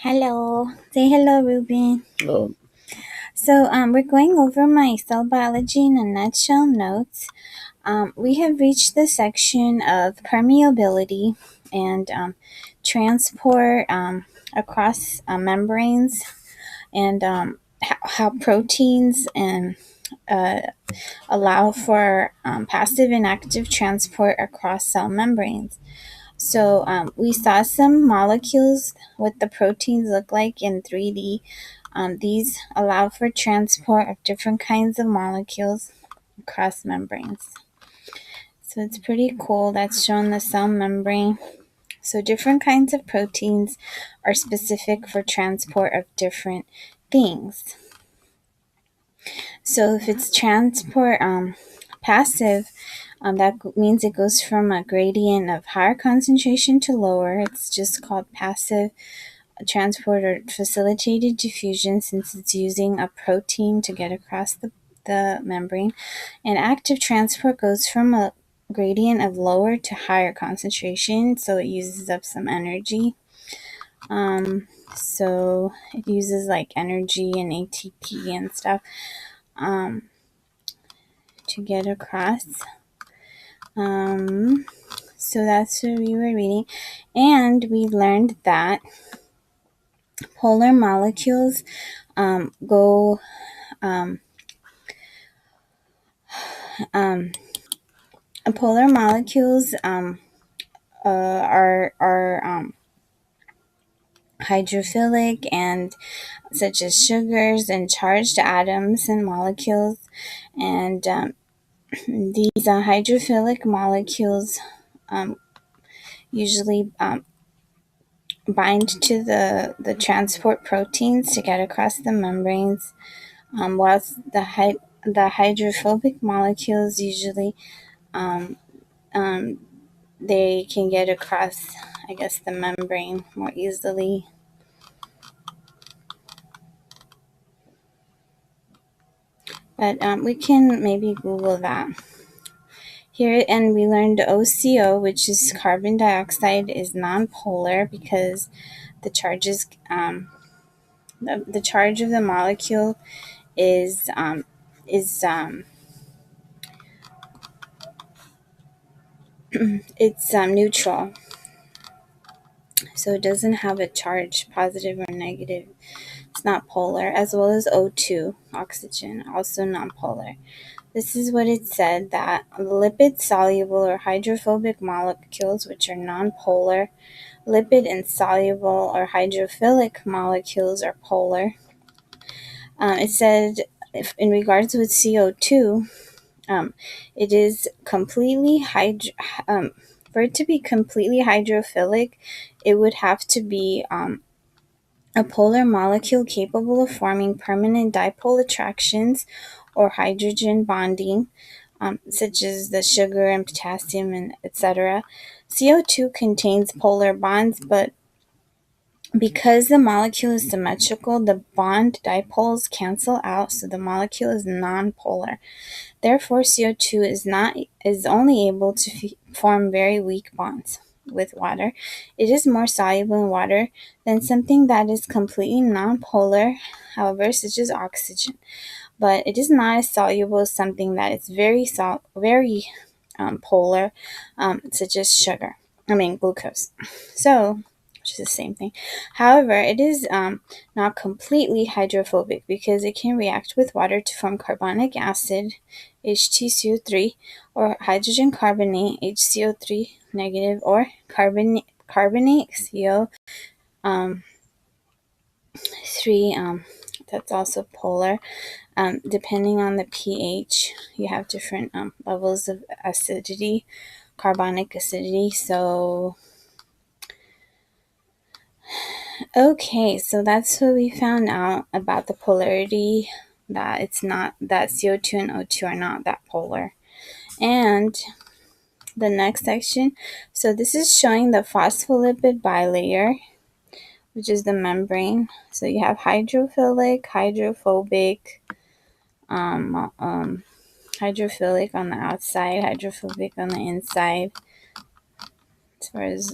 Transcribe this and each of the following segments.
Hello. Say hello, Ruben. Oh, So, we're going over my cell biology in a nutshell notes. We have reached the section of permeability and transport across membranes and how proteins and allow for passive and active transport across cell membranes. So we saw some molecules, what the proteins look like in 3D. These allow for transport of different kinds of molecules across membranes. So it's pretty cool. That's shown the cell membrane. So different kinds of proteins are specific for transport of different things. So if it's transport passive, that means it goes from a gradient of higher concentration to lower. It's just called passive transport or facilitated diffusion since it's using a protein to get across the membrane. And active transport goes from a gradient of lower to higher concentration, so it uses up some energy. So it uses like energy and ATP and stuff to get across. So that's what we were reading. And we learned that polar molecules go polar molecules are hydrophilic and such as sugars and charged atoms and molecules, and these hydrophilic molecules usually bind to the transport proteins to get across the membranes, whilst the hydrophobic molecules usually they can get across, I guess, the membrane more easily. But we can maybe Google that. Here, and we learned OCO, which is carbon dioxide, is nonpolar because the charges, the charge of the molecule is it's neutral, so it doesn't have a charge, positive or negative. It's not polar, as well as O2, oxygen, also nonpolar. This is what it said, that lipid-soluble or hydrophobic molecules, which are nonpolar, lipid insoluble or hydrophilic molecules are polar. It said, in regards with CO2, it is completely for it to be completely hydrophilic, it would have to be a polar molecule capable of forming permanent dipole attractions or hydrogen bonding, such as the sugar and potassium and etc. CO2 contains polar bonds, but because the molecule is symmetrical, the bond dipoles cancel out, so the molecule is nonpolar. Therefore, CO2 is only able to form very weak bonds with water. It is more soluble in water than something that is completely nonpolar, however, such as oxygen. But it is not as soluble as something that is very polar, such as glucose. So, which is the same thing. However, it is not completely hydrophobic because it can react with water to form carbonic acid, HTCO3, or hydrogen carbonate, HCO3 negative, or carbonate CO3, that's also polar. Depending on the pH, you have different levels of acidity, carbonic acidity. So, okay, so that's what we found out about the polarity, that it's not, that CO2 and O2 are not that polar. And the next section, so this is showing the phospholipid bilayer, which is the membrane. So you have hydrophilic, hydrophobic, hydrophilic on the outside, hydrophobic on the inside, as far as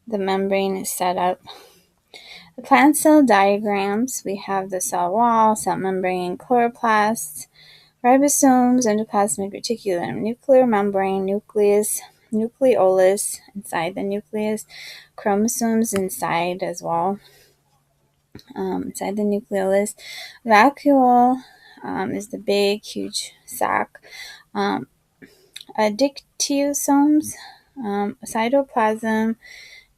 the membrane is set up. The plant cell diagrams, we have the cell wall, cell membrane, chloroplasts, ribosomes, endoplasmic reticulum, nuclear membrane, nucleus, nucleolus inside the nucleus, chromosomes inside as well, inside the nucleolus. Vacuole is the big, huge sac. Dictyosomes, cytoplasm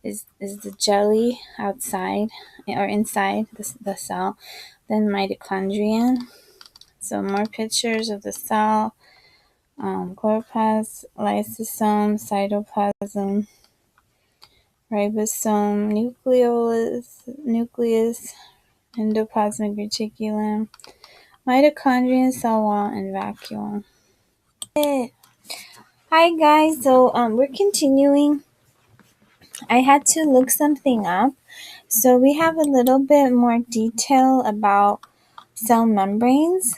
is the jelly outside or inside the cell. Then mitochondrion. So more pictures of the cell. Chloroplast, lysosome, cytoplasm, ribosome, nucleus, endoplasmic reticulum, mitochondrion, cell wall, and vacuole. Hi guys, so we're continuing. I had to look something up. So we have a little bit more detail about cell membranes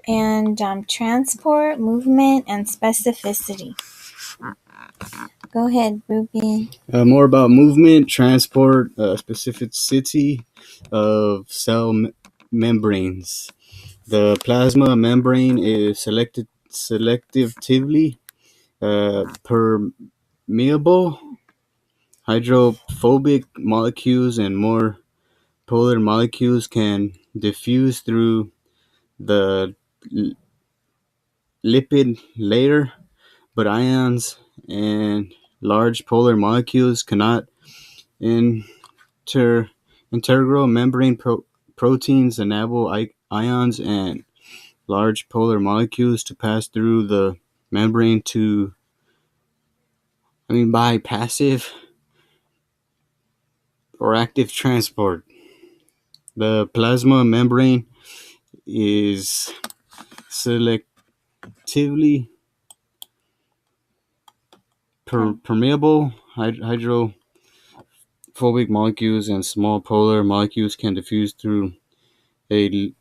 and transport, movement, and specificity. Go ahead, Ruby. More about movement, transport, specificity of cell membranes. The plasma membrane is selectively permeable. Hydrophobic molecules and more polar molecules can diffuse through the lipid layer, but ions and large polar molecules cannot. Integral membrane proteins enable ions and large polar molecules to pass through the membrane by passive or active transport. The plasma membrane is selectively permeable. Hydrophobic molecules and small polar molecules can diffuse through a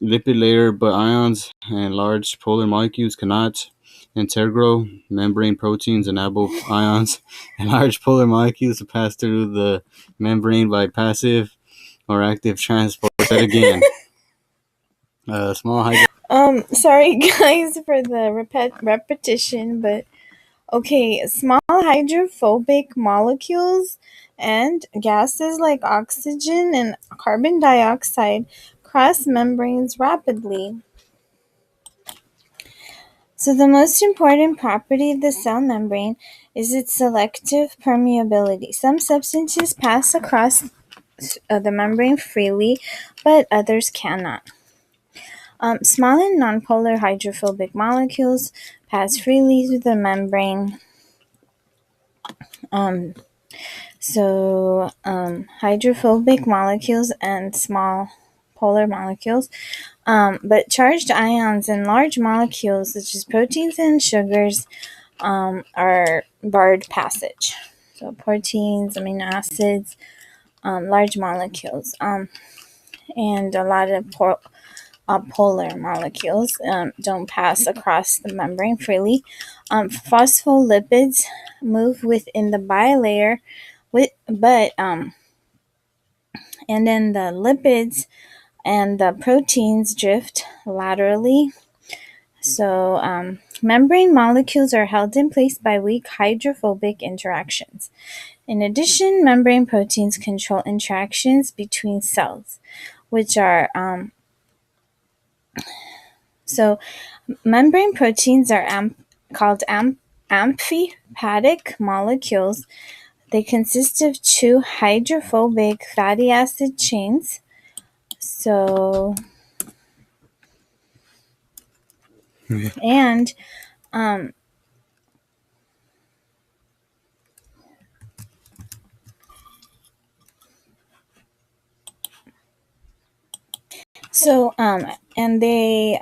lipid layer, but ions and large polar molecules cannot. Integral membrane proteins enable ions and large polar molecules to pass through the membrane by passive or active transport. Said again. Sorry guys for the repetition, but okay, small hydrophobic molecules and gases like oxygen and carbon dioxide cross membranes rapidly. So the most important property of the cell membrane is its selective permeability. Some substances pass across the membrane freely, but others cannot. Small and nonpolar hydrophobic molecules pass freely through the membrane. Hydrophobic molecules and small polar molecules, but charged ions and large molecules such as proteins and sugars are barred passage. So proteins, amino acids, large molecules, and a lot of polar molecules don't pass across the membrane freely. Phospholipids move within the bilayer, and then the lipids and the proteins drift laterally. So membrane molecules are held in place by weak hydrophobic interactions. In addition, membrane proteins control interactions between cells, which are membrane proteins are called amphipathic molecules. They consist of two hydrophobic fatty acid chains. So, and they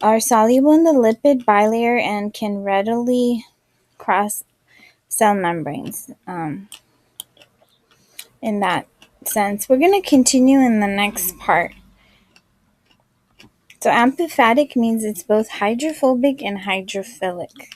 are soluble in the lipid bilayer and can readily cross cell membranes. In that sense, we're going to continue in the next part. So amphipathic means it's both hydrophobic and hydrophilic.